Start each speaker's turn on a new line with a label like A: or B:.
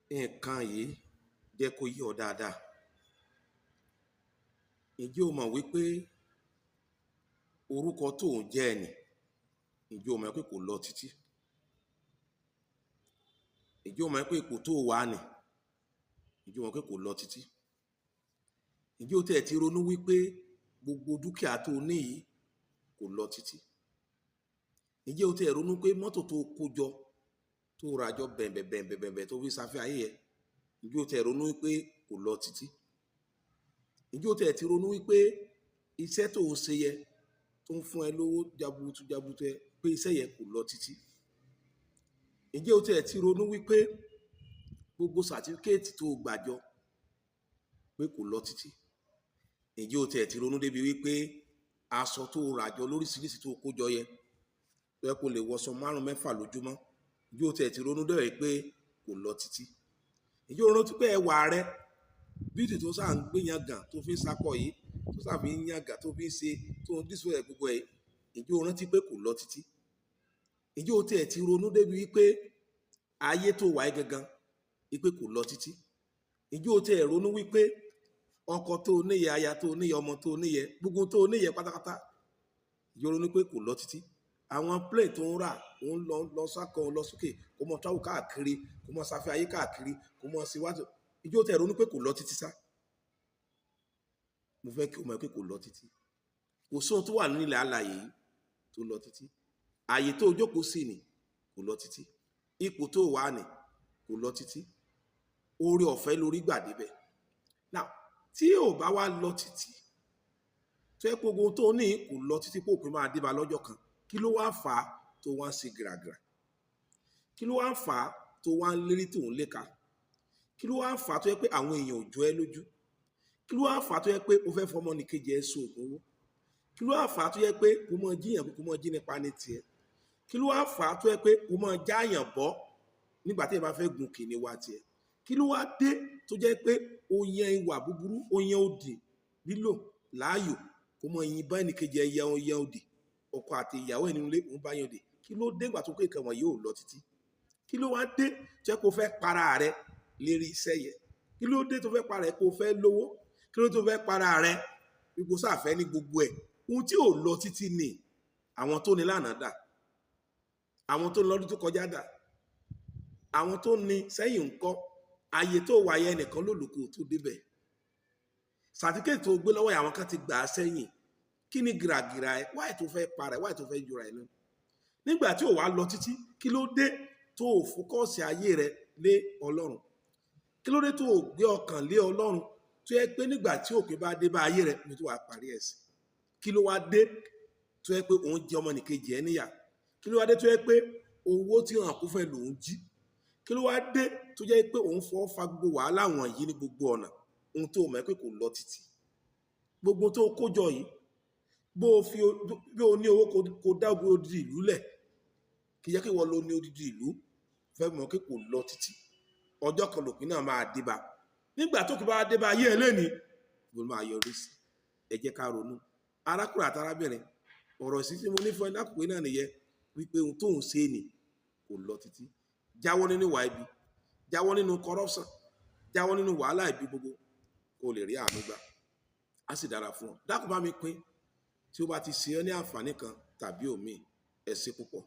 A: nǹkan yìí jẹ́ kó yé ọ dáadáa. Ǹjẹ́ o mọ̀ wípé orúkọ tó ń jẹ́ ẹni, ǹjẹ́ o mọ̀ pé kò lọ títí? Ǹjẹ́ o mọ̀ pé ipò tó wà ní, ǹjẹ́ o mọ̀ pé kò lọ títí? Ǹjẹ́ o tẹ̀ ti ronú wípé gbogbo dúkìá tó ní yìí kò lọ títí? Ǹjẹ́ o tẹ̀ ronú pé mọ́tò tó kó jọ tó rajọ bẹ̀m̀bẹ̀ tó fi sáfẹ́ ayé yẹ, ǹjẹ́ o tẹ̀ ronú wípé kò lọ títí? Ǹjẹ́ o tẹ̀ ti ronú wípé iṣẹ́ tó ń ṣe yẹ tó ń fún ẹ lówó jabutu ẹ pé iṣẹ́ yẹ kò lọ títí? Ǹjẹ́ o tẹ̀ ti ronú wípé gbogbo sàtífíkẹ́ẹ̀tì tó gbàjọ pé kò lọ títí? Ǹjẹ́ o tẹ̀ ti ronú débi wípé aṣọ tó ràjọ lóríṣiríṣi tó kójọ yẹ tó yẹ kó lè wọṣọ 5-6 lójúmọ́, ǹjẹ́ o tẹ̀ ti ronú dẹ̀ pé kò lọ títí? Ǹjẹ́ o rántí pé ẹwà rẹ bíìtì tó sáà ń gbé yangàn tó fi ń sakọ yìí, tó sáà fi ń yangàn tó fi ń ṣe tó ń dísò ẹ̀ gbogbo ẹ̀, ǹjẹ́ o rántí pé kò lọ títí? Ǹjẹ́ o tẹ̀ ti ronú débi wípé ayé tó wà gangan wípé kò lọ títí? Ǹjẹ́ o tẹ̀ ronú wípé ọkọ tó níyẹ, aya tó níyẹ, ọmọ tó níyẹ, gbogbo tó níyẹ pátápátá, ǹjẹ́ o ronú pé kò lọ títí? Àwọn plane tó ń rà ó ń lọ sákọ̀ lọ sókè kó mọ travel káàkiri kó mọ sáfẹ́ ayé káàkiri kó mọ síwájú, ǹjẹ́ o tẹ̀ ronú pé kò lọ títí sá? Mo fẹ́ kí o mọ̀ pé kò lọ títí. Kò sóhun tó wà nílẹ̀ alààyè yìí tó lọ títí. Ààyè tó jókòó sí ni kò lọ títí. Ipò tó wà ní kò lọ títí. Oore ọ̀fẹ́ lórí gbà débẹ̀. Now, tí ò bá wá lọ títí, tó yẹ pé gbogbo tó ní kò lọ títí pé òpin máa débá lọ́jọ́ kan, kí ló wá fà á tó wá ń ṣe gìràgìrà? Kí ló wá ń fà á tó wá ń lérí tó ń léka? Kí ló wá ń fà á tó yẹ pé àwọn èèyàn ò jọ ẹ́ lójú? Kí ló wá ń fà á tó yẹ pé o fẹ́ fọmọ nìkejì ẹ so ògùn owó? Kí ló wá ń fà á tó yẹ pé kò mọ jíyàn kò mọ jí nípa ní tiẹ̀? Kí ló wá ń fà á tó yẹ pé kò mọ jáyàn bọ́ nígbà tí ẹ bá fẹ́ gun kìíní wa tiẹ̀? Kí ló wá dé tó jẹ́ pé o yan ìwà búburú, o yan òdì lílò láàyò, kò mọ yin bá ẹnìkejì ẹ yan òdì, ọkọ àti ìyàwó ẹni nílé òun bá yan òdì? Kí ló dé ìgbà tó pé ìkànnì wọn yóò lọ títí? Kí ló wá dé tó yẹ kó fẹ́ para rẹ lérí iṣẹ́ yẹ? Kí ló dé tó fẹ́ para rẹ kó fẹ́ lówó? Kí ló tó fẹ́ para rẹ ipò sáfẹ́ ní gbogbo ẹ̀? Ohun tí ò lọ títí ni àwọn tó ní lánàá dà, àwọn tó ní lọ́dún tó kọjá dà, àwọn tó ní sẹ́yìn ńkọ́, ayé tó wáyé ẹnìkan lólùkù tó débẹ̀. Sàtífíkẹ́ẹ̀tì tó gbé lọ́wọ́ àwọn kan ti gbà á sẹ́yìn. Kí ni gìràgìrà ẹ? Wáì tó fẹ́ para ẹ, wáì tó fẹ́ jura ẹ náà? Nígbà tí ò wá lọ títí, kí ló dé tó ò fókọ́ọ̀sì ayé rẹ lé Ọlọ́run? Kí ló dé tó ò gbé ọkàn lé Ọlọ́run tó yẹ pé nígbà tí òpin bá dé bá ayé rẹ ní tó wà parí ẹ̀ sí? Kí ló wá dé tó yẹ pé òun jẹ ọmọ nìkejì ẹ níyà? Kí ló wá dé tó yẹ pé owó tí hàn kó fẹ́ lòun jí? Kí ló wá dé tó jẹ́ pé òun fọ́ fa gbogbo wàhálà wọ̀nyí ní gbogbo ọ̀nà? Ohun tó mọ̀ pé kò lọ títí. Gbogbo tó kójọ yìí, bí o ní owó kó dá gbogbo odidi ìlú lẹ̀, kì í jẹ́ kí wọ́n lo ní odidi ìlú, fẹ́ mọ̀ pé kò lọ títí. Ọjọ́ kan lòpin náà máa débá. Nígbà tó kí bá débá ayé ẹ lẹ́ni, ló máa yọrí sí. Ẹ jẹ́ ká ronú. Arákùnrin àti arábìnrin, ọ̀rọ̀ sí tí mo ní fún ẹ lákòókò náà nìyẹn, wípé ohun tó ń ṣe ni kò lọ títí. Jáwọ́ nínú ìwà ibi, jáwọ́ nínú corruption, jáwọ́ nínú wàhálà ibi gbogbo, kó lè rí àánú gbà. Á sì dára fún ọ. Dákun bá mi pín tí ó bá ti ṣe ọ́ ní àǹfààní kan tàbí òmíì. Ẹ ṣé púpọ̀.